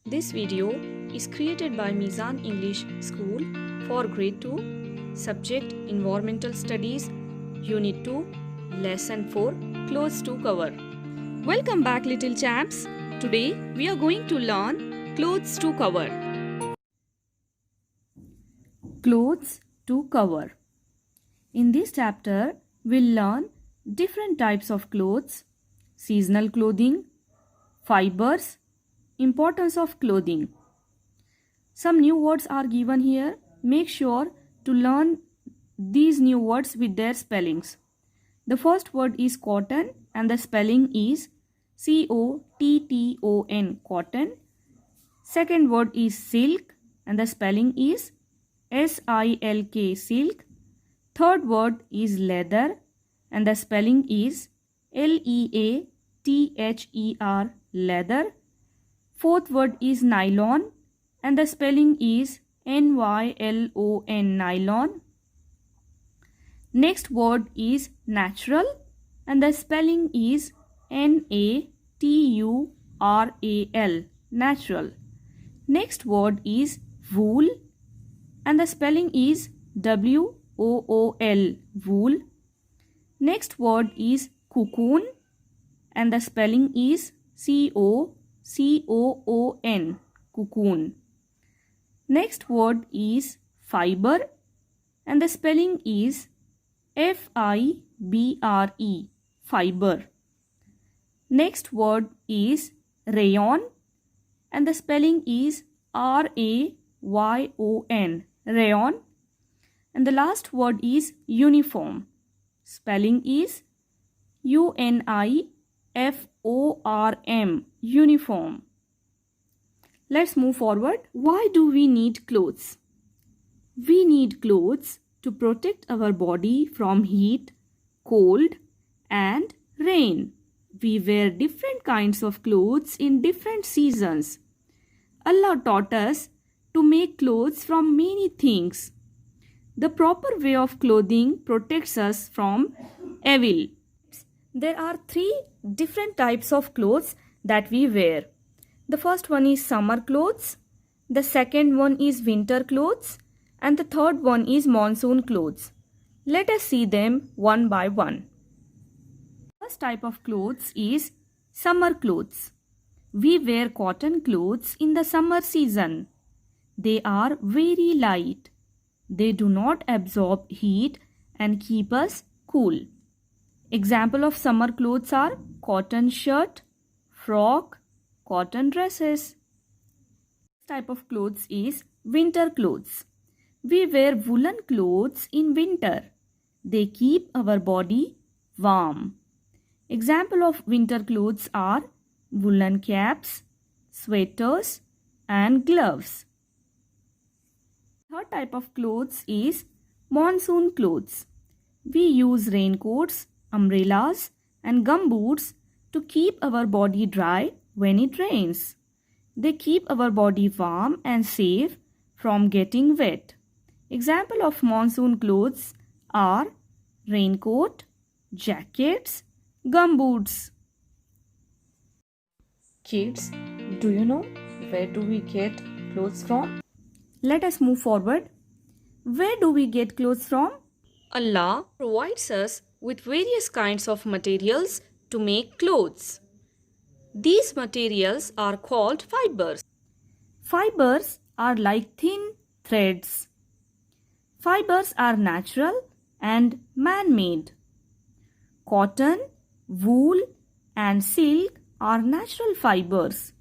This video is created by Mizan English School for Grade 2, Subject Environmental Studies, Unit 2, Lesson 4, Clothes to Cover. Welcome back, little chaps. Today we are going to learn clothes to cover. Clothes to cover. In this chapter, we'll learn different types of clothes, seasonal clothing, fibers, importance of clothing. Some new words are given here. Make sure to learn these new words with their spellings. The first word is cotton and the spelling is C-O-T-T-O-N, cotton. Second word is silk and the spelling is S-I-L-K, silk. Third word is leather and the spelling is L-E-A-T-H-E-R, leather. Fourth word is nylon and the spelling is N-Y-L-O-N, nylon. Next word is natural and the spelling is N-A-T-U-R-A-L, natural. Next word is wool and the spelling is W-O-O-L, wool. Next word is cocoon and the spelling is C-O-C-O-O-N, cocoon. Next word is fiber and the spelling is F-I-B-R-E, fiber. Next word is rayon and the spelling is R-A-Y-O-N, rayon. And the last word is uniform. Spelling is U-N-I-F-O-R-M, uniform. Let's move forward. Why do we need clothes? We need clothes to protect our body from heat, cold, and rain. We wear different kinds of clothes in different seasons. Allah taught us to make clothes from many things. The proper way of clothing protects us from evil. There are three different types of clothes that we wear. The first one is summer clothes, the second one is winter clothes, and the third one is monsoon clothes. Let us see them one by one. First type of clothes is summer clothes. We wear cotton clothes in the summer season. They are very light. They do not absorb heat and keep us cool. Example of summer clothes are cotton shirt, frock, cotton dresses. Next type of clothes is winter clothes. We wear woolen clothes in winter. They keep our body warm. Example of winter clothes are woolen caps, sweaters, and gloves. Third type of clothes is monsoon clothes. We use raincoats, umbrellas, and gumboots to keep our body dry when it rains. They keep our body warm and safe from getting wet. Example of monsoon clothes are raincoat, jackets, gumboots. Kids, do you know where do we get clothes from? Let us move forward. Where do we get clothes from? Allah provides us with various kinds of materials to make clothes. These materials are called fibers. Fibers are like thin threads. Fibers are natural and man-made. Cotton, wool, and silk are natural fibers.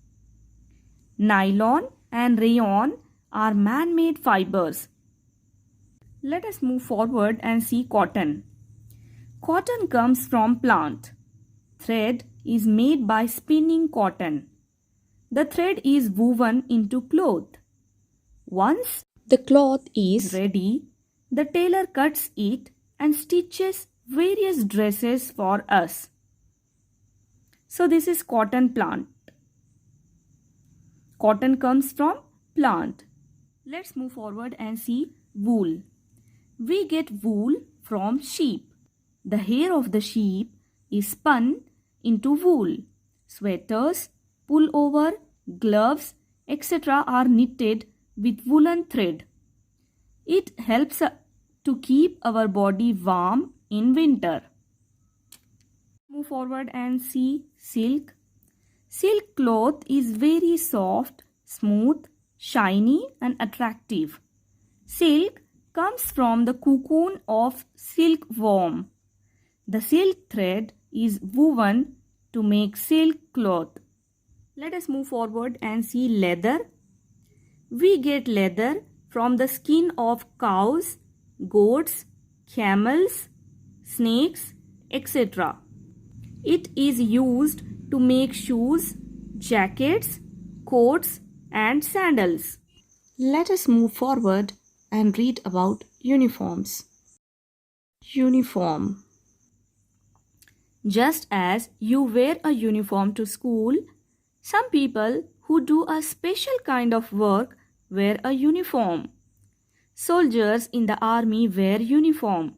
Nylon and rayon are man-made fibers. Let us move forward and see cotton. Cotton comes from plant. Thread is made by spinning cotton. The thread is woven into cloth. Once the cloth is ready, the tailor cuts it and stitches various dresses for us. So this is cotton plant. Cotton comes from plant. Let's move forward and see wool. We get wool from sheep. The hair of the sheep is spun into wool. Sweaters, pullover, gloves, etc. are knitted with woolen thread. It helps to keep our body warm in winter. Move forward and see silk. Silk cloth is very soft, smooth, shiny and attractive. Silk comes from the cocoon of silkworm. The silk thread is woven to make silk cloth. Let us move forward and see leather. We get leather from the skin of cows, goats, camels, snakes, etc. It is used to make shoes, jackets, coats and sandals. Let us move forward and read about uniforms. Uniform. Just as you wear a uniform to school, some people who do a special kind of work wear a uniform. Soldiers in the army wear uniform.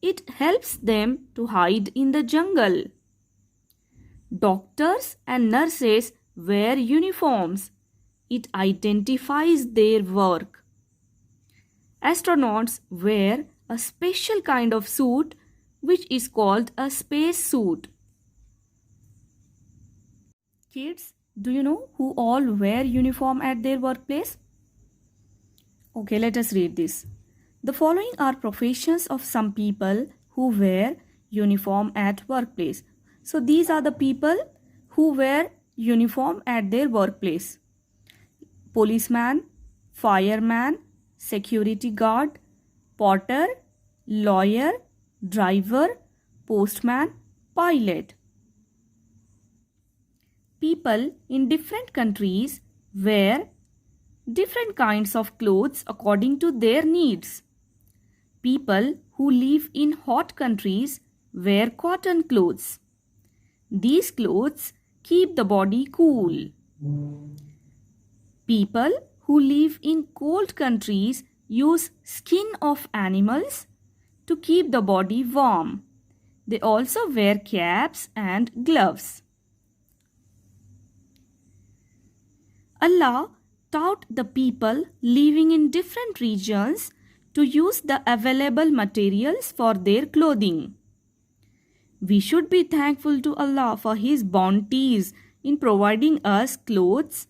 It helps them to hide in the jungle. Doctors and nurses wear uniforms. It identifies their work. Astronauts wear a special kind of suit which is called a space suit. Kids, do you know who all wear uniform at their workplace? Okay, let us read this. The following are professions of some people who wear uniform at workplace. So these are the people who wear uniform at their workplace. Policeman, fireman, security guard, porter, lawyer, driver, postman, pilot. People in different countries wear different kinds of clothes according to their needs. People who live in hot countries wear cotton clothes. These clothes keep the body cool. People who live in cold countries use skin of animals to keep the body warm. They also wear caps and gloves. Allah taught the people living in different regions to use the available materials for their clothing. We should be thankful to Allah for His bounties in providing us clothes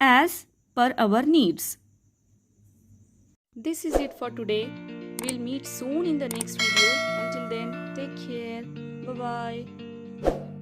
as per our needs. This is it for today. We'll meet soon in the next video. Until then, take care. Bye-bye.